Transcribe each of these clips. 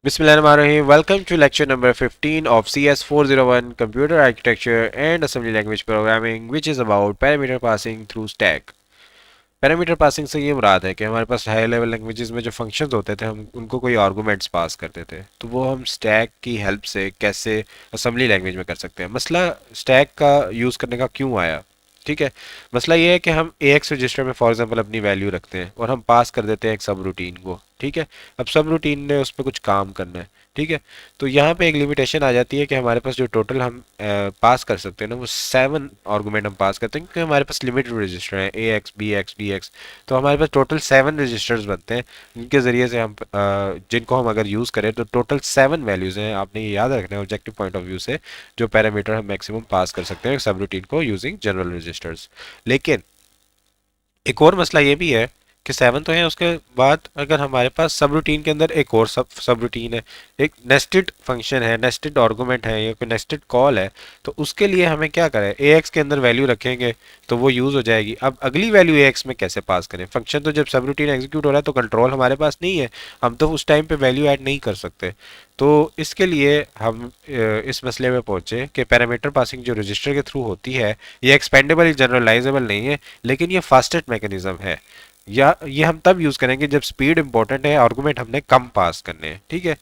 Bismillahirrahmanirrahim. Welcome to lecture number 15 of CS 401 Computer Architecture and Assembly Language Programming, which is about parameter passing through stack. Parameter passing से ये मुराद है कि हमारे पास high level languages में जो functions होते थे हम उनको कोई आर्गूमेंट्स पास करते थे तो वो हम स्टैक की हेल्प से कैसे असेंबली लैंग्वेज में कर सकते हैं। मसला स्टैक का यूज़ करने का क्यों आया, ठीक है। मसला ये है कि हम ए एक्स रजिस्टर में फॉर एग्जांपल अपनी वैल्यू रखते हैं और हम पास कर देते हैं एक सब रूटीन को, ठीक है। अब सब रूटीन ने उस पर कुछ काम करना है, ठीक है। तो यहाँ पे एक लिमिटेशन आ जाती है कि हमारे पास जो टोटल हम पास कर सकते हैं ना वो 7 आर्गूमेंट हम पास करते हैं, क्योंकि हमारे पास लिमिटेड रजिस्टर है A X B X B X. तो हमारे पास टोटल 7 रजिस्टर्स बनते हैं जिनके ज़रिए से हम जिनको हम अगर यूज़ करें तो टोटल 7 वैल्यूज़ हैं। आपने ये याद रखना है ऑब्जेक्टिव पॉइंट ऑफ व्यू से, जो पैरामीटर हम मैक्सिमम पास कर सकते हैं सब रूटीन को यूजिंग जनरल रजिस्टर्स। लेकिन एक और मसला ये भी है कि 7 तो है, उसके बाद अगर हमारे पास सब रूटीन के अंदर एक और सब रूटीन है, एक नेस्टेड फंक्शन है, नेस्टेड आर्गूमेंट है या कोई नेस्टेड कॉल है, तो उसके लिए हमें क्या करें, ए एक्स के अंदर वैल्यू रखेंगे तो वो यूज़ हो जाएगी। अब अगली वैल्यू ए एक्स में कैसे पास करें? फंक्शन तो जब सब रूटीन एग्जीक्यूट हो रहा है तो कंट्रोल हमारे पास नहीं है, हम तो उस टाइम पे वैल्यू ऐड नहीं कर सकते। तो इसके लिए हम इस मसले में पहुंचे कि पैरामीटर पासिंग जो रजिस्टर के थ्रू होती है ये एक्सपेंडेबल जनरलाइजेबल नहीं है, लेकिन ये फास्टेस्ट मैकेनिज्म है। या ये हम तब यूज़ करेंगे जब स्पीड इंपॉर्टेंट है, आर्गूमेंट हमने कम पास करने हैं, ठीक है।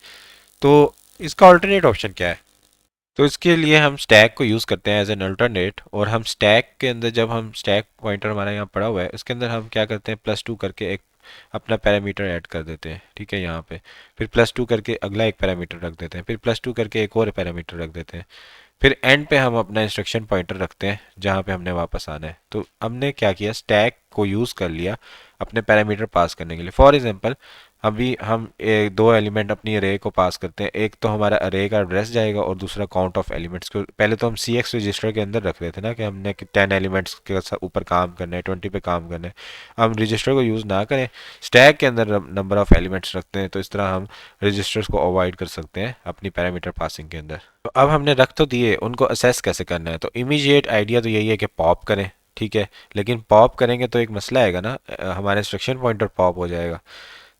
तो इसका ऑल्टरनेट ऑप्शन क्या है? तो इसके लिए हम स्टैक को यूज़ करते हैं एज एन अल्टरनेट, और हम स्टैक के अंदर जब हम स्टैक पॉइंटर हमारा यहाँ पड़ा हुआ है उसके अंदर हम क्या करते हैं +2 करके एक अपना पैरामीटर ऐड कर देते हैं, ठीक है, यहाँ पे। फिर +2 करके अगला एक पैरामीटर रख देते हैं, फिर +2 करके एक और पैरामीटर रख देते हैं। फिर एंड पे हम अपना इंस्ट्रक्शन पॉइंटर रखते हैं जहाँ पे हमने वापस आना है। तो हमने क्या किया, स्टैक को यूज़ कर लिया अपने पैरामीटर पास करने के लिए। फॉर एग्जांपल अभी हम दो एलिमेंट अपनी अरे को पास करते हैं, एक तो हमारा अरे का एड्रेस जाएगा और दूसरा काउंट ऑफ एलिमेंट्स को। पहले तो हम सी एक्स रजिस्टर के अंदर रख रहे थे ना कि हमने 10 एलिमेंट्स के ऊपर काम करना है, 20 पे काम करना है। हम रजिस्टर को यूज़ ना करें, स्टैक के अंदर नंबर ऑफ एलिमेंट्स रखते हैं, तो इस तरह हम रजिस्टर्स को अवॉइड कर सकते हैं अपनी पैरामीटर पासिंग के अंदर। तो अब हमने रख तो दिए, उनको असेस कैसे करना है? तो इमीडिएट आइडिया तो यही है कि पॉप करें, ठीक है। लेकिन पॉप करेंगे तो एक मसला आएगा ना, हमारे इंस्ट्रक्शन पॉइंटर पॉप हो जाएगा।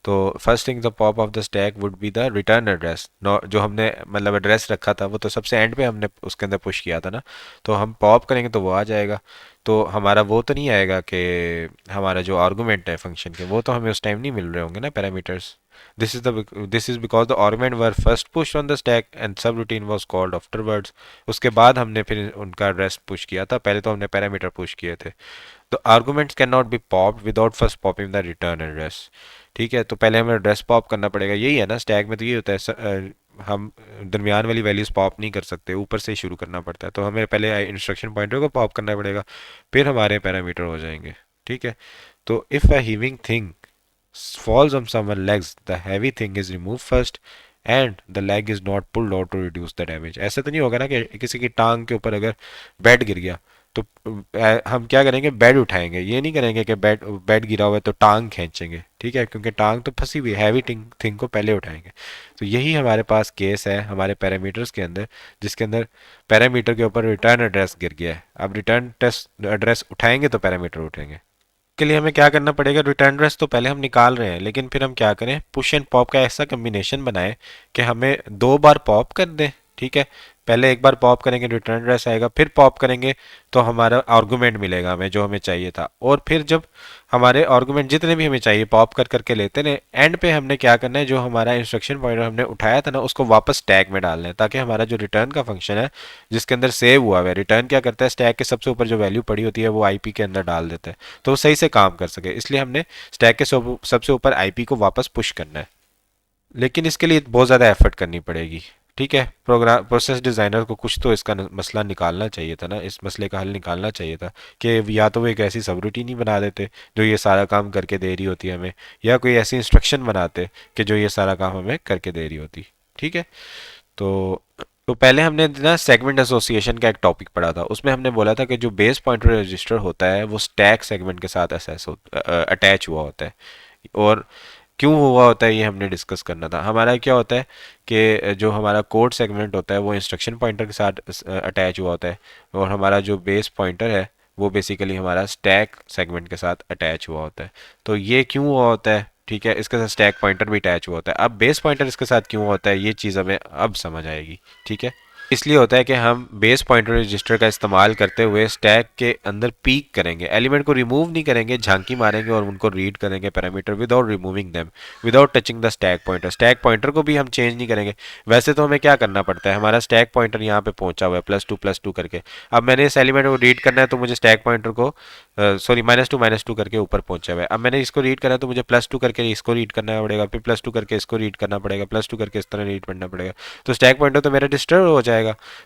तो first thing the pop of the stack would be the return address. जो हमने मतलब एड्रेस रखा था वो तो सबसे एंड पे हमने उसके अंदर पुश किया था ना, तो हम पॉप करेंगे तो वो आ जाएगा। तो हमारा वो तो नहीं आएगा कि हमारा जो आर्गूमेंट है फंक्शन के वो तो हमें उस टाइम नहीं मिल रहे होंगे ना parameters. This is because the argument were first push on the stack and सब रूटीन वाज कॉल्ड आफ्टरवर्ड्स। उसके बाद हमने फिर उनका एड्रेस पुश किया था, पहले तो हमने पैरामीटर पुश किए थे। तो arguments can not be popped without first popping the return address, ठीक है। तो पहले हमें एड्रेस पॉप करना पड़ेगा, यही है ना स्टैक में तो ये होता है। हम दरमियान वाली वैल्यूज पॉप नहीं कर सकते, ऊपर से ही शुरू करना पड़ता है। तो हमें पहले इंस्ट्रक्शन पॉइंटर को पॉप करना पड़ेगा, फिर हमारे पैरामीटर हो जाएंगे, ठीक है। तो if a heaving thing falls on someone's legs, the heavy thing is removed first and the leg is not pulled out to reduce the damage। ऐसा तो नहीं होगा ना कि किसी की टांग के ऊपर अगर बेड गिर गया तो हम क्या करेंगे, बेड उठाएंगे। ये नहीं करेंगे कि बेड बेड गिरा हुआ है तो टांग खींचेंगे, ठीक है, क्योंकि टांग तो फंसी हुई है, हैवी थिंग को पहले उठाएंगे। तो यही हमारे पास केस है हमारे पैरामीटर्स के अंदर, जिसके अंदर पैरामीटर के ऊपर रिटर्न एड्रेस गिर गया है। अब रिटर्न टेस्ट एड्रेस उठाएंगे तो पैरामीटर उठेंगे। के लिए हमें क्या करना पड़ेगा, रिटर्न एड्रेस तो पहले हम निकाल रहे हैं, लेकिन फिर हम क्या करें, पुश एंड पॉप का ऐसा कम्बिनेशन बनाएं कि हमें 2 बार पॉप कर दें, ठीक है। पहले एक बार पॉप करेंगे रिटर्न एड्रेस आएगा, फिर पॉप करेंगे तो हमारा आर्गूमेंट मिलेगा हमें जो हमें चाहिए था। और फिर जब हमारे आर्गूमेंट जितने भी हमें चाहिए पॉप कर करके लेते हैं, एंड पे हमने क्या करना है, जो हमारा इंस्ट्रक्शन पॉइंटर हमने उठाया था ना उसको वापस स्टैक में डालना है, ताकि हमारा जो रिटर्न का फंक्शन है जिसके अंदर सेव हुआ है, रिटर्न क्या करता है, स्टैक के सबसे ऊपर जो वैल्यू पड़ी होती है वो आईपी के अंदर डाल देता है, तो वो सही से काम कर सके। इसलिए हमने स्टैक के सबसे ऊपर आईपी को वापस पुश करना है। लेकिन इसके लिए बहुत ज़्यादा एफर्ट करनी पड़ेगी, ठीक है। प्रोग्राम प्रोसेस डिज़ाइनर को कुछ तो इसका मसला निकालना चाहिए था ना, इस मसले का हल निकालना चाहिए था कि या तो वो एक ऐसी सब रूटीन ही बना देते जो ये सारा काम करके दे रही होती है हमें, या कोई ऐसी इंस्ट्रक्शन बनाते कि जो ये सारा काम हमें करके दे रही होती, ठीक है। तो तो पहले हमने ना सेगमेंट एसोसिएशन का एक टॉपिक पढ़ा था, उसमें हमने बोला था कि जो बेस पॉइंटर रजिस्टर होता है वो स्टैक सेगमेंट के साथ अटैच हुआ होता है। और क्यों हुआ होता है ये हमने डिस्कस करना था। हमारा क्या होता है कि जो हमारा कोड सेगमेंट होता है वो इंस्ट्रक्शन पॉइंटर के साथ अटैच हुआ होता है, और हमारा जो बेस पॉइंटर है वो बेसिकली हमारा स्टैक सेगमेंट के साथ अटैच हुआ होता है। तो ये क्यों हुआ होता है, ठीक है, इसके साथ स्टैक पॉइंटर भी अटैच हुआ होता है। अब बेस पॉइंटर इसके साथ क्यों होता है ये चीज़ हमें अब समझ आएगी। ठीक है, इसलिए होता है कि हम बेस पॉइंटर रजिस्टर का इस्तेमाल करते हुए स्टैक के अंदर पीक करेंगे, एलिमेंट को रिमूव नहीं करेंगे, झांकी मारेंगे और उनको रीड करेंगे parameter without removing them, without touching the stack pointer. Stack pointer को भी हम चेंज नहीं करेंगे। वैसे तो हमें क्या करना पड़ता है, हमारा स्टैक पॉइंटर यहाँ पे पहुंचा हुआ है +2 करके। अब मैंने इस एलिमेंट को रीड करना है तो मुझे स्टैक पॉइंटर को सॉरी -2 करके ऊपर पहुंचा हुआ है। अब मैंने इसको रीड करना है तो मुझे +2 करके इसको रीड करना पड़ेगा, फिर +2 करके इसको रीड करना पड़ेगा, +2 करके इस तरह रीड करना पड़ेगा। तो स्टैक पॉइंटर तो मेरा डिस्टर्ब हो जाएगा।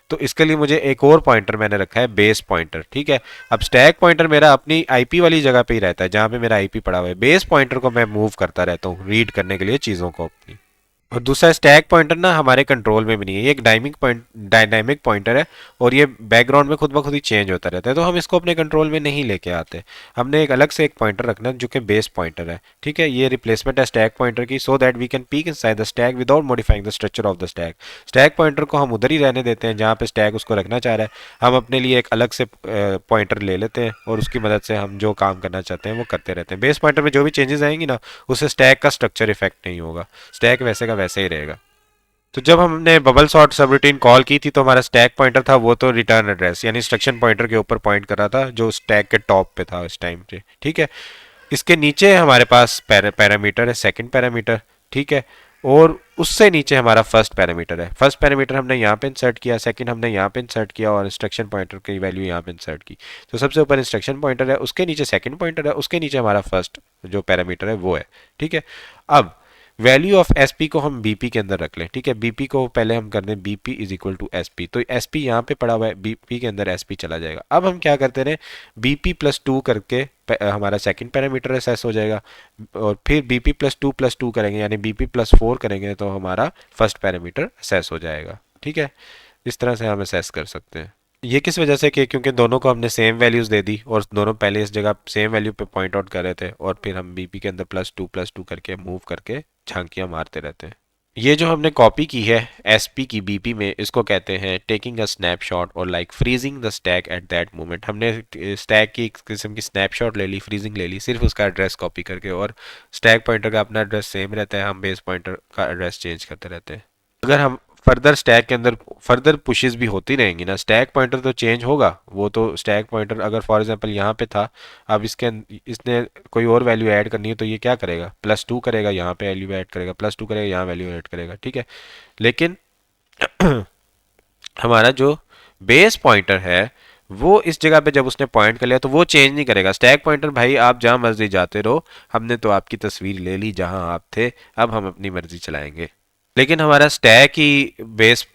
तो इसके लिए मुझे एक और पॉइंटर मैंने रखा है बेस पॉइंटर। ठीक है, अब स्टैक पॉइंटर मेरा अपनी आईपी वाली जगह पे ही रहता है जहां पे मेरा आईपी पड़ा हुआ है। बेस पॉइंटर को मैं मूव करता रहता हूँ रीड करने के लिए चीज़ों को अपनी। और दूसरा स्टैक पॉइंटर ना हमारे कंट्रोल में भी नहीं है, ये एक डायनामिक पॉइंटर है और ये बैकग्राउंड में खुद ब खुद ही चेंज होता रहता है, तो हम इसको अपने कंट्रोल में नहीं लेके आते। हमने एक अलग से एक पॉइंटर रखना है जो कि बेस पॉइंटर है। ठीक है, ये रिप्लेसमेंट है स्टैक पॉइंटर की, so that we can peek inside the stack without modifying the structure of the stack. Stack pointer को हम उधर ही रहने देते हैं जहाँ पे स्टैक उसको रखना चाह रहा है। हम अपने लिए एक अलग से पॉइंटर ले लेते हैं और उसकी मदद से हम जो काम करना चाहते हैं वो करते रहते हैं। बेस पॉइंटर में जो भी चेंजेस आएंगी ना, उससे स्टैक का स्ट्रक्चर इफेक्ट नहीं होगा, स्टैक वैसे का वैसे ही रहेगा। तो जब हमने बबल सॉर्ट सब रूटीन कॉल की थी तो हमारा स्टैक पॉइंटर था वो तो रिटर्न एड्रेस यानी इंस्ट्रक्शन पॉइंटर के ऊपर पॉइंट कर रहा था जो स्टैक के टॉप पे था उस टाइम पे। ठीक है, इसके नीचे हमारे पास पैरामीटर है, सेकंड पैरामीटर। ठीक है, और उससे नीचे हमारा फर्स्ट पैरामीटर है। फर्स्ट पैरामीटर हमने यहाँ पे इंसर्ट किया, सेकंड हमने यहाँ पे इंसर्ट किया और इंस्ट्रक्शन पॉइंटर की वैल्यू यहाँ पे इंसर्ट की। तो सबसे ऊपर इंस्ट्रक्शन पॉइंटर है, उसके नीचे सेकंड पॉइंटर है, उसके नीचे हमारा फर्स्ट जो पैरामीटर है वो है। ठीक है, अब वैल्यू ऑफ एस पी को हम बी पी के अंदर रख लें। ठीक है, बी पी को पहले हम कर दें B P is equal to S P, तो एस पी यहाँ पे पड़ा हुआ है, बी पी के अंदर एस पी चला जाएगा। अब हम क्या करते रहे, बी पी +2 करके हमारा सेकंड पैरामीटर असेस हो जाएगा और फिर बी पी +2 करेंगे यानी बी पी +4 करेंगे तो हमारा फर्स्ट पैरामीटर असेस हो जाएगा। ठीक है, इस तरह से हम असेस कर सकते हैं। ये किस वजह से कि क्योंकि दोनों को हमने सेम वैल्यूज दे दी और दोनों पहले इस जगह सेम वैल्यू पे पॉइंट आउट कर रहे थे और फिर हम बीपी के अंदर +2 करके मूव करके झांकियां मारते रहते हैं। ये जो हमने कॉपी की है एसपी की बीपी में, इसको कहते हैं टेकिंग अ स्नैपशॉट और like freezing the stack at that moment. हमने स्टैक की एक किस्म की स्नैपशॉट ले ली, फ्रीजिंग ले ली, सिर्फ उसका एड्रेस कॉपी करके, और स्टैक पॉइंटर का अपना एड्रेस सेम रहता है, हम बेस पॉइंटर का एड्रेस चेंज करते रहते हैं। अगर हम फर्दर स्टैक के अंदर फर्दर पुशेस भी होती रहेंगी ना, स्टैक पॉइंटर तो चेंज होगा। वो तो स्टैक पॉइंटर अगर फॉर एग्जांपल यहाँ पे था, अब इसने कोई और वैल्यू ऐड करनी है तो ये क्या करेगा, +2 करेगा, यहाँ पे वैल्यू ऐड करेगा, +2 करेगा, यहाँ वैल्यू ऐड करेगा। ठीक है, लेकिन हमारा जो बेस पॉइंटर है वो इस जगह पे जब उसने पॉइंट कर लिया तो वो चेंज नहीं करेगा। स्टैक पॉइंटर भाई आप जहां मर्जी जाते रहो, हमने तो आपकी तस्वीर ले ली जहां आप थे, अब हम अपनी मर्जी चलाएंगे। लेकिन हमारा स्टैक ही बेस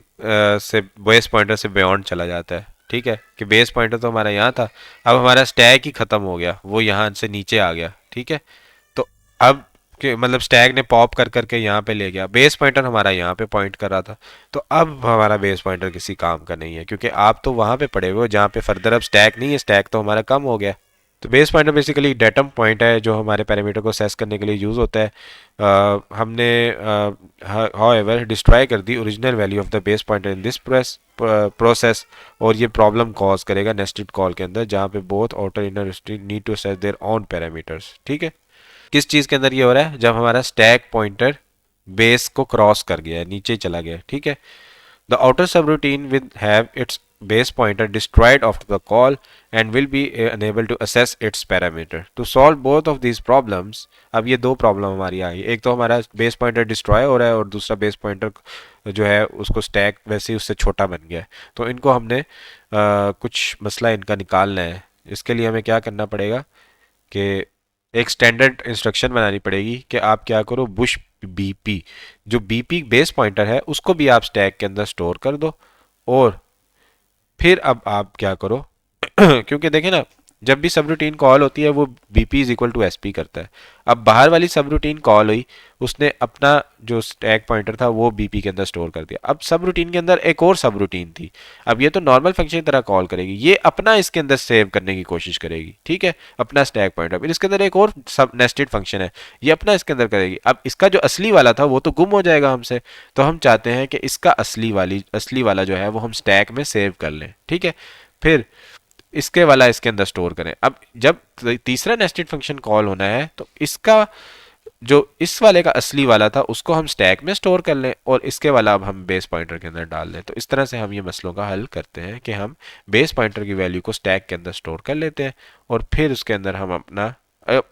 पॉइंटर से बियॉन्ड चला जाता है। ठीक है, कि बेस पॉइंटर तो हमारा यहाँ था, अब हमारा स्टैक ही खत्म हो गया, वो यहाँ से नीचे आ गया। ठीक है, तो अब कि मतलब स्टैक ने पॉप कर करके यहाँ पे ले गया, बेस पॉइंटर हमारा यहाँ पे पॉइंट कर रहा था, तो अब हमारा बेस पॉइंटर किसी काम का नहीं है क्योंकि आप तो वहाँ पे पड़े हुए हो जहाँ पे फर्दर अब स्टैक नहीं है, स्टैक तो हमारा कम हो गया। तो base pointer basically datum point है जो हमारे पैरामीटर को सेस करने के लिए यूज़ होता है। हमने हाउएवर डिस्ट्रॉय कर दी original value of the base pointer in this process, और ये प्रॉब्लम कॉज करेगा नेस्टेड कॉल के अंदर जहाँ पे both outer inner need to set their own parameters. ठीक है, किस चीज़ के अंदर ये हो रहा है, जब हमारा स्टैक पॉइंटर बेस को क्रॉस कर गया है, नीचे चला गया। ठीक है, the outer subroutine will have its base pointer destroyed after the call and will be unable to assess its parameter. To solve both of these problems, अब ये दो प्रॉब्लम हमारी आई, एक तो हमारा बेस पॉइंटर डिस्ट्रॉय हो रहा है और दूसरा बेस पॉइंटर जो है उसको स्टैक वैसे ही उससे छोटा बन गया है। तो इनको हमने कुछ मसला इनका निकालना है। इसके लिए हमें क्या करना पड़ेगा कि एक स्टैंडर्ड इंस्ट्रक्शन बनानी पड़ेगी कि आप क्या करो, बुश बीपी, जो बीपी बेस पॉइंटर है उसको भी आप स्टैक के अंदर स्टोर कर दो, और फिर अब आप क्या करो क्योंकि देखें ना, जब भी सब रूटीन कॉल होती है वो BP is equal to SP करता है। अब बाहर वाली सब रूटीन कॉल हुई, उसने अपना जो स्टैक पॉइंटर था वो बीपी के अंदर स्टोर कर दिया। अब सब रूटीन के अंदर एक और सब रूटीन थी, अब ये तो नॉर्मल फंक्शन की तरह कॉल करेगी, ये अपना इसके अंदर सेव करने की कोशिश करेगी। ठीक है, अपना स्टैक पॉइंटर, फिर इसके अंदर एक और सब नेस्टेड फंक्शन है, ये अपना इसके अंदर करेगी। अब इसका जो असली वाला था वो तो गुम हो जाएगा हमसे, तो हम चाहते हैं कि इसका असली वाला जो है वो हम स्टैक में सेव कर लें। ठीक है, फिर इसके वाला इसके अंदर स्टोर करें। अब जब तीसरा नेस्टेड फंक्शन कॉल होना है तो इसका जो इस वाले का असली वाला था उसको हम स्टैक में स्टोर कर लें और इसके वाला अब हम बेस पॉइंटर के अंदर डाल दें। तो इस तरह से हम ये मसलों का हल करते हैं कि हम बेस पॉइंटर की वैल्यू को स्टैक के अंदर स्टोर कर लेते हैं और फिर उसके अंदर हम अपना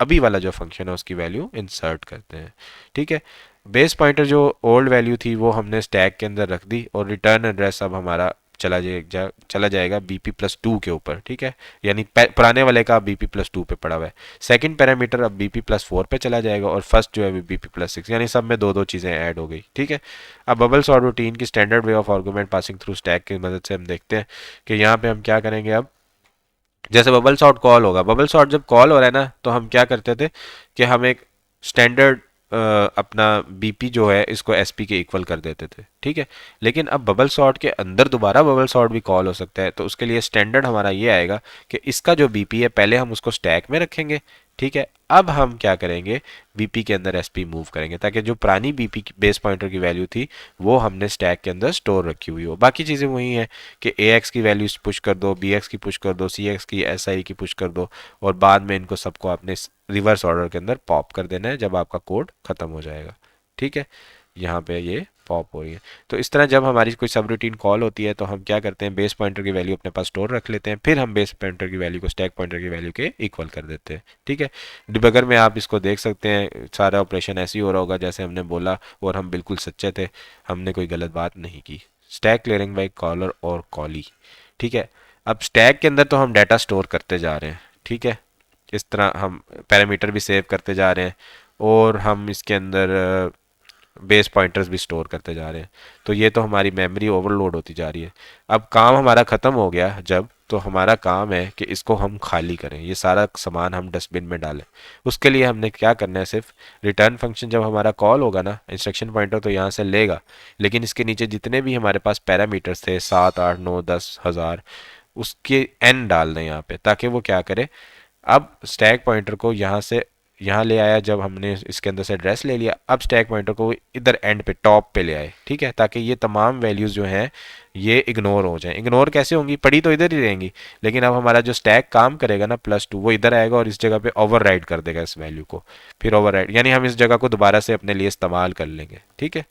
अभी वाला जो फंक्शन है उसकी वैल्यू इंसर्ट करते हैं। ठीक है, बेस पॉइंटर जो ओल्ड वैल्यू थी वो हमने स्टैक के अंदर रख दी और रिटर्न एड्रेस अब हमारा चला जाएगा BP+2 के ऊपर। ठीक है, यानी पुराने वाले का BP+2 पे पड़ा हुआ है। सेकंड पैरामीटर अब BP+4 पे चला जाएगा और फर्स्ट जो है BP+6, यानी सब में दो दो चीज़ें ऐड हो गई। ठीक है, अब बबल सॉर्ट रूटीन की standard way of argument passing through stack की मदद से हम देखते हैं कि यहाँ पे हम क्या करेंगे। अब जैसे बबल सॉर्ट कॉल होगा, बबल सॉर्ट जब कॉल हो रहा है ना तो हम क्या करते थे कि हम एक स्टैंडर्ड अपना बीपी जो है इसको एसपी के इक्वल कर देते थे। ठीक है, लेकिन अब बबल सॉर्ट के अंदर दोबारा बबल सॉर्ट भी कॉल हो सकता है, तो उसके लिए स्टैंडर्ड हमारा ये आएगा कि इसका जो बीपी है पहले हम उसको स्टैक में रखेंगे। ठीक है, अब हम क्या करेंगे, बीपी के अंदर एसपी मूव करेंगे ताकि जो पुरानी बीपी बेस पॉइंटर की वैल्यू थी वो हमने स्टैक के अंदर स्टोर रखी हुई हो। बाकी चीज़ें वही हैं कि ए एक्स की वैल्यू पुश कर दो, बी एक्स की पुश कर दो, सी एक्स की, एस आई की पुश कर दो और बाद में इनको सबको आपने रिवर्स ऑर्डर के अंदर पॉप कर देना है जब आपका कोड ख़त्म हो जाएगा। ठीक है, यहाँ पे ये पॉप हो रही है। तो इस तरह जब हमारी कोई सब रूटीन कॉल होती है तो हम क्या करते हैं, बेस पॉइंटर की वैल्यू अपने पास स्टोर रख लेते हैं, फिर हम बेस पॉइंटर की वैल्यू को स्टैक पॉइंटर की वैल्यू के इक्वल कर देते हैं। ठीक है, डिबगर में आप इसको देख सकते हैं, सारा ऑपरेशन ऐसे ही हो रहा होगा जैसे हमने बोला और हम बिल्कुल सच्चे थे, हमने कोई गलत बात नहीं की। स्टैक क्लियरिंग बाई कॉलर और कॉली। ठीक है, अब स्टैक के अंदर तो हम डाटा स्टोर करते जा रहे हैं। ठीक है, इस तरह हम पैरामीटर भी सेव करते जा रहे हैं और हम इसके अंदर बेस पॉइंटर्स भी स्टोर करते जा रहे हैं। तो ये तो हमारी मेमोरी ओवरलोड होती जा रही है। अब काम हमारा ख़त्म हो गया जब, तो हमारा काम है कि इसको हम खाली करें, ये सारा सामान हम डस्टबिन में डालें। उसके लिए हमने क्या करना है, सिर्फ रिटर्न फंक्शन जब हमारा कॉल होगा ना, इंस्ट्रक्शन पॉइंटर तो यहाँ से लेगा, लेकिन इसके नीचे जितने भी हमारे पास पैरामीटर्स थे 7 8 9 10 हज़ार, उसके n डाल दें यहाँ पे ताकि वो क्या करे, अब स्टैक पॉइंटर को यहाँ से यहाँ ले आया। जब हमने इसके अंदर से एड्रेस ले लिया, अब स्टैक पॉइंटर को इधर एंड पे टॉप पे ले आए। ठीक है, ताकि ये तमाम वैल्यूज़ जो हैं ये इग्नोर हो जाएं। इग्नोर कैसे होंगी, पड़ी तो इधर ही रहेंगी, लेकिन अब हमारा जो स्टैक काम करेगा ना +2, वो इधर आएगा और इस जगह पे ओवरराइड कर देगा इस वैल्यू को। फिर ओवरराइड यानी हम इस जगह को दोबारा से अपने लिए इस्तेमाल कर लेंगे। ठीक है,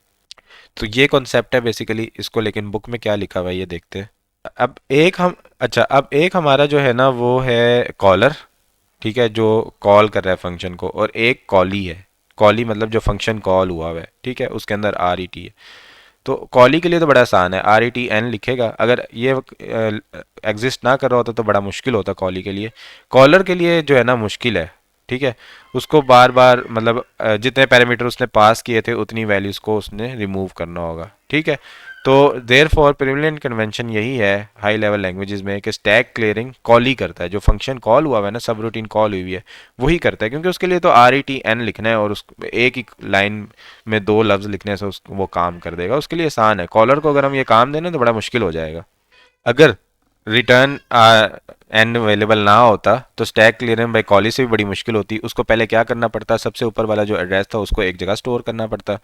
तो ये कॉन्सेप्ट है बेसिकली इसको, लेकिन बुक में क्या लिखा हुआ है ये देखते हैं। अब एक हम अच्छा, अब एक हमारा जो है ना वो है कॉलर। ठीक है, जो कॉल कर रहा है फंक्शन को, और एक कॉली है। कॉली मतलब जो फंक्शन कॉल हुआ है। ठीक है, उसके अंदर आर ई टी है। तो कॉली के लिए तो बड़ा आसान है, RETN लिखेगा। अगर ये एग्जिस्ट ना कर रहा होता तो बड़ा मुश्किल होता कॉली के लिए। कॉलर के लिए जो है ना मुश्किल है। ठीक है, उसको बार बार मतलब जितने पैरामीटर उसने पास किए थे उतनी वैल्यूज़ को उसने रिमूव करना होगा। ठीक है, तो देयर फॉर प्रिविलेंट कन्वेंशन यही है हाई लेवल लैंग्वेजेस में कि स्टैक क्लियरिंग कॉल ही करता है। जो फंक्शन कॉल हुआ है ना, सब रूटीन कॉल हुई है, वही करता है, क्योंकि उसके लिए तो RETN लिखना है और उस एक ही लाइन में दो लफ्ज़ लिखने से वो काम कर देगा। उसके लिए आसान है। कॉलर को अगर हम ये काम दें ना तो बड़ा मुश्किल हो जाएगा। अगर रिटर्न एंड अवेलेबल ना होता तो स्टैक क्लियरिंग बाई कॉली से भी बड़ी मुश्किल होती। उसको पहले क्या करना पड़ता, सबसे ऊपर वाला जो एड्रेस था उसको एक जगह स्टोर करना पड़ता,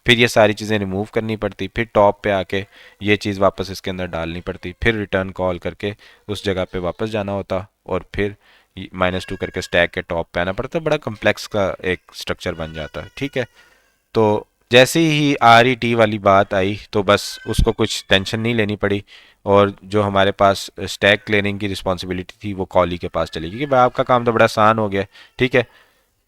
फिर ये सारी चीज़ें रिमूव करनी पड़ती, फिर टॉप पे आके ये चीज़ वापस इसके अंदर डालनी पड़ती, फिर रिटर्न कॉल करके उस जगह पे वापस जाना होता और फिर -2 करके स्टैक के टॉप पे आना पड़ता। बड़ा कम्प्लेक्स का एक स्ट्रक्चर बन जाता है। ठीक है, तो जैसे ही RET वाली बात आई तो बस उसको कुछ टेंशन नहीं लेनी पड़ी और जो हमारे पास स्टैक क्लियरिंग की रिस्पॉन्सिबिलिटी थी वो कॉली के पास चली गई कि भाई आपका काम तो बड़ा आसान हो गया। ठीक है,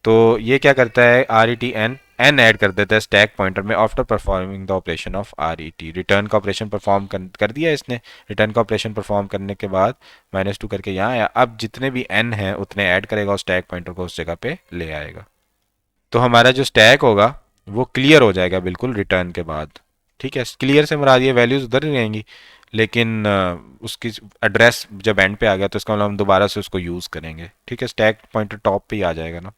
तो ये क्या करता है, RETN एन ऐड कर देता है स्टैक पॉइंटर में after performing the operation of RET। Return का ऑपरेशन परफॉर्म कर दिया इसने। रिटर्न का ऑपरेशन परफॉर्म करने के बाद -2 करके यहाँ आया। अब जितने भी n हैं उतने ऐड करेगा और स्टैक पॉइंटर को उस जगह पे ले आएगा। तो हमारा जो स्टैक होगा वो क्लियर हो जाएगा बिल्कुल रिटर्न के बाद। ठीक है, क्लियर से मुराद ये वैल्यूज़ उधर ही रहेंगी, लेकिन उसकी एड्रेस जब एंड पे आ गया तो इसका मतलब हम दोबारा से उसको यूज़ करेंगे। ठीक है, स्टैक पॉइंटर टॉप पे ही आ जाएगा ना।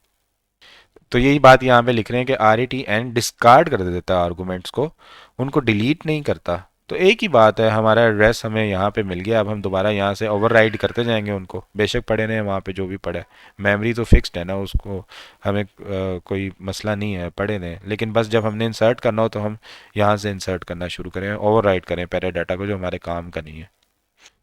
तो यही बात यहाँ पे लिख रहे हैं कि RETN डिस्कार्ड कर देता है आर्गूमेंट्स को, उनको डिलीट नहीं करता। तो एक ही बात है, हमारा एड्रेस हमें यहाँ पे मिल गया, अब हम दोबारा यहाँ से ओवरराइड करते जाएंगे उनको, बेशक पड़े रहे वहाँ पे जो भी पड़ा है। मेमोरी तो फिक्स्ड है ना, उसको हमें कोई मसला नहीं है, पड़े रहे। लेकिन बस जब हमने इंसर्ट करना हो तो हम यहाँ से इंसर्ट करना शुरू करें, ओवरराइड करें पहले डाटा को जो हमारे काम का नहीं है।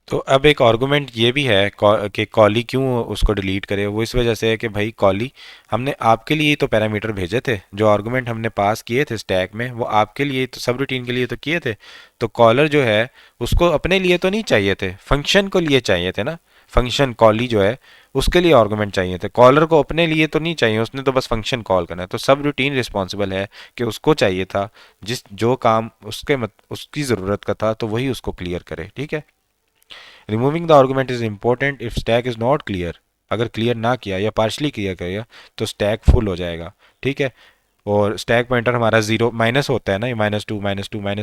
तो अब एक आर्गुमेंट ये भी है कि कॉली क्यों उसको डिलीट करे। वो इस वजह से है कि भाई कॉली, हमने आपके लिए तो पैरामीटर भेजे थे, जो आर्गुमेंट हमने पास किए थे स्टैक में वो आपके लिए तो सब रूटीन के लिए तो किए थे। तो कॉलर जो है उसको अपने लिए तो नहीं चाहिए थे, फंक्शन को लिए चाहिए थे ना। फंक्शन कॉली जो है उसके लिए आर्गुमेंट चाहिए थे, कॉलर को अपने लिए तो नहीं चाहिए, उसने तो बस फंक्शन कॉल करना है। तो सब रूटीन रिस्पॉन्सिबल है कि उसको चाहिए था जिस जो काम उसकी ज़रूरत का था तो वही उसको क्लियर करे। ठीक है। Removing the argument is important if stack is not clear. अगर क्लियर ना किया या पार्शली क्लियर किया तो स्टैक फुल हो जाएगा। ठीक है। और स्टैक पॉइंटर हमारा जीरो माइनस होता है ना, ये माइनस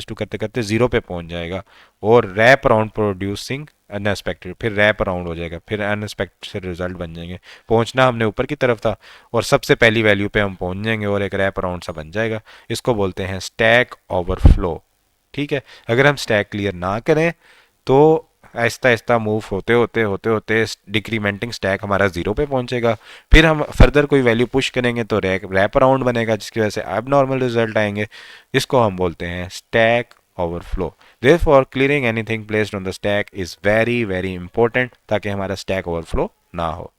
टू करते करते जीरो पे पहुंच जाएगा। और रैप अराउंड प्रोड्यूसिंग अनएक्सपेक्टेड, फिर रैप अराउंड हो जाएगा, फिर अनएक्सपेक्टेड से रिजल्ट बन जाएंगे। पहुंचना हमने ऊपर की तरफ था और सबसे पहली वैल्यू पे हम पहुंच जाएंगे और एक रैप अराउंड सा बन जाएगा। इसको बोलते हैं स्टैक ओवरफ्लो। ठीक है। अगर हम स्टैक क्लियर ना करें तो आहिस्ता आहिस्ता मूव होते होते होते होते डिक्रीमेंटिंग स्टैक हमारा जीरो पे पहुंचेगा। फिर हम फर्दर कोई वैल्यू पुश करेंगे तो रैप अराउंड बनेगा जिसकी वजह से अब नॉर्मल रिजल्ट आएंगे। इसको हम बोलते हैं stack overflow. Therefore clearing anything placed on the stack is very very important ताकि हमारा स्टैक ओवरफ्लो ना हो।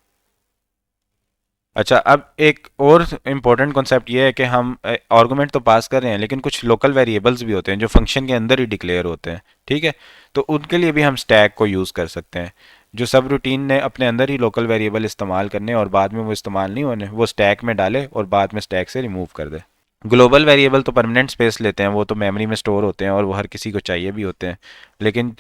अच्छा, अब एक और इम्पोर्टेंट कॉन्सेप्ट ये है कि हम आर्गुमेंट तो पास कर रहे हैं लेकिन कुछ लोकल वेरिएबल्स भी होते हैं जो फंक्शन के अंदर ही डिक्लेयर होते हैं। ठीक है। तो उनके लिए भी हम स्टैक को यूज़ कर सकते हैं। जो सब रूटीन ने अपने अंदर ही लोकल वेरिएबल इस्तेमाल करने और बाद में वो इस्तेमाल नहीं होने, वो स्टैक में डाले और बाद में स्टैक से रिमूव कर दे। ग्लोबल वेरिएबल तो परमानेंट स्पेस लेते हैं, वो तो मेमोरी में स्टोर होते हैं और वो हर किसी को चाहिए भी होते हैं। लेकिन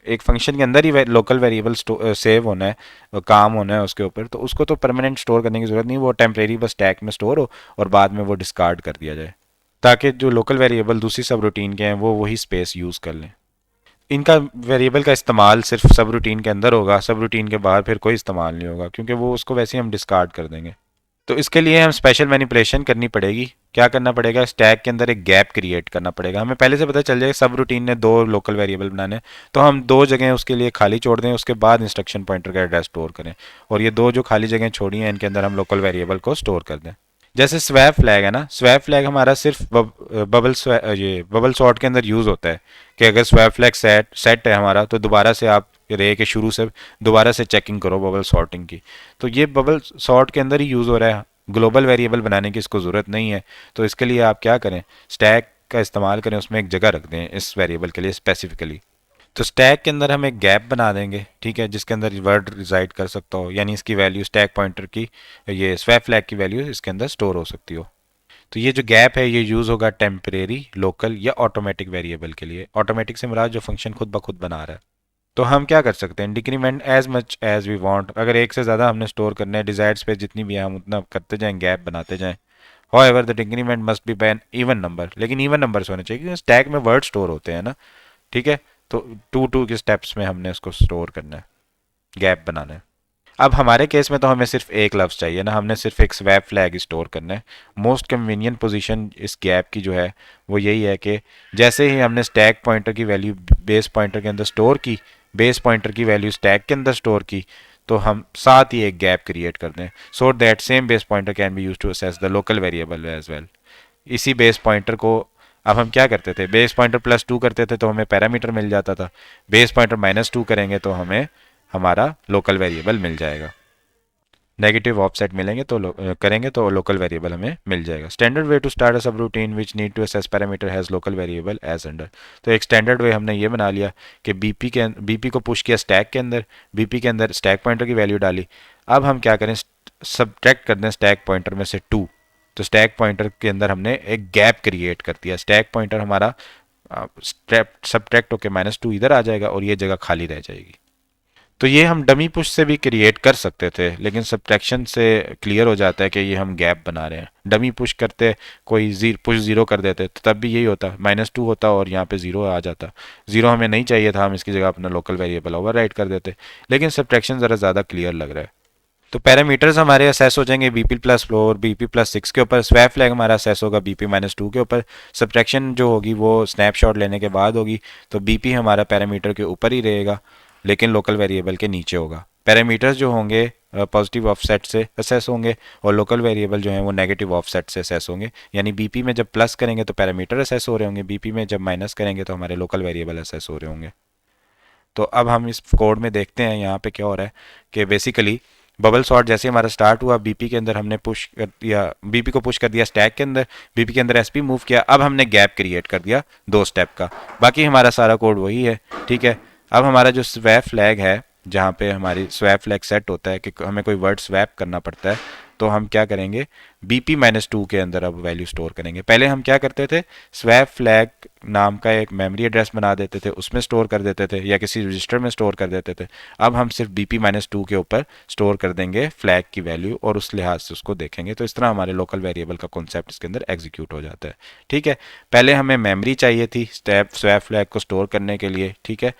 एक फंक्शन के अंदर ही लोकल वेरिएबल सेव होना है, काम होना है उसके ऊपर, तो उसको तो परमानेंट स्टोर करने की ज़रूरत नहीं, वो टेम्परेरी बस स्टैक में स्टोर हो और बाद में वो डिस्कार्ड कर दिया जाए ताकि जो लोकल वेरिएबल दूसरी सब रूटीन के हैं वो वही स्पेस यूज़ कर लें। इनका वेरिएबल का इस्तेमाल सिर्फ सब रूटीन के अंदर होगा, सब रूटीन के बाहर फिर कोई इस्तेमाल नहीं होगा क्योंकि वो उसको वैसे ही हम डिस्कार्ड कर देंगे। तो इसके लिए हम स्पेशल मैनिपुलेशन करनी पड़ेगी। क्या करना पड़ेगा, स्टैक के अंदर एक गैप क्रिएट करना पड़ेगा। हमें पहले से पता चल जाएगा सब रूटीन ने दो लोकल वेरिएबल बनाने, तो हम दो जगह उसके लिए खाली छोड़ दें, उसके बाद इंस्ट्रक्शन पॉइंटर का एड्रेस स्टोर करें और ये दो जो खाली जगह छोड़ी हैं इनके अंदर हम लोकल वेरिएबल को स्टोर कर दें। जैसे स्वैप फ्लैग है ना, स्वैप फ्लैग हमारा सिर्फ ये बबल सॉर्ट के अंदर यूज़ होता है कि अगर स्वैप फ्लैग सेट सेट है हमारा तो दोबारा से आप रे के शुरू से दोबारा से चेकिंग करो बबल सॉर्टिंग की। तो ये बबल सॉर्ट के अंदर ही यूज़ हो रहा है, ग्लोबल वेरिएबल बनाने की इसको ज़रूरत नहीं है। तो इसके लिए आप क्या करें, स्टैक का इस्तेमाल करें, उसमें एक जगह रख दें इस वेरिएबल के लिए स्पेसिफिकली। तो स्टैक के अंदर हम एक गैप बना देंगे, ठीक है, जिसके अंदर वर्ड रिजाइड कर सकता हो, यानी इसकी वैल्यू स्टैक पॉइंटर की, ये स्वैप फ्लैग की वैल्यू इसके अंदर स्टोर हो सकती हो। तो ये जो गैप है ये यूज़ होगा टेम्परेरी, लोकल या ऑटोमेटिक वेरिएबल के लिए। ऑटोमेटिक से मुराद जो फंक्शन खुद ब खुद बना रहा है। तो हम क्या कर सकते हैं, decrement as much as we want. अगर एक से ज़्यादा हमने स्टोर करना है, डिजायर्ड स्पेस जितनी भी है हम उतना करते जाएं, गैप बनाते जाएं। However, the decrement must be by an even number, लेकिन इवन नंबर्स होने चाहिए क्योंकि स्टैक में वर्ड स्टोर होते हैं ना। ठीक है। तो टू टू के स्टेप्स में हमने उसको स्टोर करना है, गैप बनाना है। अब हमारे केस में तो हमें सिर्फ एक लफ्ज़ चाहिए ना, हमने सिर्फ एक स्वैप फ्लैग स्टोर करना है। मोस्ट कन्वीनियंट पोजीशन इस गैप की जो है वो यही है कि जैसे ही हमने स्टैक पॉइंटर की वैल्यू बेस पॉइंटर के अंदर स्टोर की, बेस पॉइंटर की वैल्यू स्टैक के अंदर स्टोर की, तो हम साथ ही एक गैप क्रिएट कर दें so that same base pointer can be use to access the local variable as well. इसी बेस पॉइंटर को अब हम क्या करते थे, बेस पॉइंटर +2 करते थे तो हमें पैरामीटर मिल जाता था, बेस पॉइंटर -2 करेंगे तो हमें हमारा लोकल वेरिएबल मिल जाएगा। नेगेटिव ऑफसेट मिलेंगे तो करेंगे तो लोकल वेरिएबल हमें मिल जाएगा। Standard way to start a subroutine which need to access parameter has local variable as under. तो एक स्टैंडर्ड वे हमने ये बना लिया कि बीपी को पुश किया स्टैक के अंदर, बीपी के अंदर स्टैक पॉइंटर की वैल्यू डाली। अब हम क्या करें, सब्ट्रैक्ट कर दें स्टैक पॉइंटर में से 2। तो स्टैक पॉइंटर के अंदर हमने एक गैप क्रिएट कर दिया, स्टैक पॉइंटर हमारा सब्ट्रैक्ट होकर -2 इधर आ जाएगा और ये जगह खाली रह जाएगी। तो ये हम डमी पुश से भी क्रिएट कर सकते थे लेकिन सब्ट्रैक्शन से क्लियर हो जाता है कि ये हम गैप बना रहे हैं। डमी पुश करते कोई पुश ज़ीरो कर देते तो तब भी यही होता, -2 होता और यहाँ पे ज़ीरो आ जाता। ज़ीरो हमें नहीं चाहिए था, हम इसकी जगह अपना लोकल वेरिएबल ओवरराइट कर देते। लेकिन सब्ट्रैक्शन ज़रा ज़्यादा क्लियर लग रहा है। तो पैरामीटर्स हमारे असेस हो जाएंगे BP+4 BP+6 के ऊपर। स्वैप फ्लैग हमारा असेस होगा BP-2 के ऊपर। सब्ट्रैक्शन जो होगी वो स्नैपशॉट लेने के बाद होगी, तो BP हमारा पैरामीटर के ऊपर ही रहेगा लेकिन लोकल वेरिएबल के नीचे होगा। पैरामीटर्स जो होंगे पॉजिटिव ऑफसेट से असेस होंगे और लोकल वेरिएबल जो हैं वो नेगेटिव ऑफसेट से असेस होंगे। यानी बीपी में जब प्लस करेंगे तो पैरामीटर असेस हो रहे होंगे, बीपी में जब माइनस करेंगे तो हमारे लोकल वेरिएबल असेस हो रहे होंगे। तो अब हम इस कोड में देखते हैं यहाँ पे क्या हो रहा है कि बेसिकली बबल सॉर्ट जैसे हमारा स्टार्ट हुआ, बीपी के अंदर हमने पुश कर दिया, बीपी को पुश कर दिया स्टैक के अंदर, बीपी के अंदर एसपी मूव किया, अब हमने गैप क्रिएट कर दिया 2 स्टेप का। बाकी हमारा सारा कोड वही है, ठीक है। अब हमारा जो स्वैप फ्लैग है, जहाँ पे हमारी स्वैप फ्लैग सेट होता है कि हमें कोई वर्ड स्वैप करना पड़ता है, तो हम क्या करेंगे, BP-2 के अंदर अब वैल्यू स्टोर करेंगे। पहले हम क्या करते थे, स्वैप फ्लैग नाम का एक मेमोरी एड्रेस बना देते थे, उसमें स्टोर कर देते थे या किसी रजिस्टर में स्टोर कर देते थे। अब हम सिर्फ BP-2 के ऊपर स्टोर कर देंगे फ्लैग की वैल्यू और उस लिहाज से उसको देखेंगे। तो इस तरह हमारे लोकल वेरिएबल का कॉन्सेप्ट इसके अंदर एग्जीक्यूट हो जाता है, ठीक है। पहले हमें मेमोरी चाहिए थी स्वैप फ्लैग को स्टोर करने के लिए, ठीक है।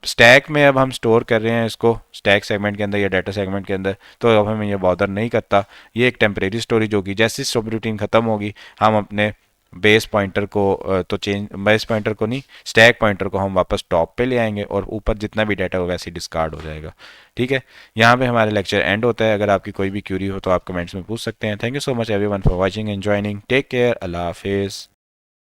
स्टैक में अब हम स्टोर कर रहे हैं इसको स्टैक सेगमेंट के अंदर या डाटा सेगमेंट के अंदर, तो अब हमें ये बॉदर नहीं करता। ये एक टेम्परेरी स्टोरेज होगी, जैसे स्टॉप रूटीन ख़त्म होगी हम अपने बेस पॉइंटर को तो चेंज, बेस पॉइंटर को नहीं, स्टैक पॉइंटर को हम वापस टॉप पे ले आएंगे और ऊपर जितना भी डाटा होगा वैसे ही डिस्कार्ड हो जाएगा, ठीक है। यहाँ पे हमारा लेक्चर एंड होता है। अगर आपकी कोई भी क्यूरी हो तो आप कमेंट्स में पूछ सकते हैं। Thank you so much everyone for watching and joining. Take care, अल्लाह हाफिज़।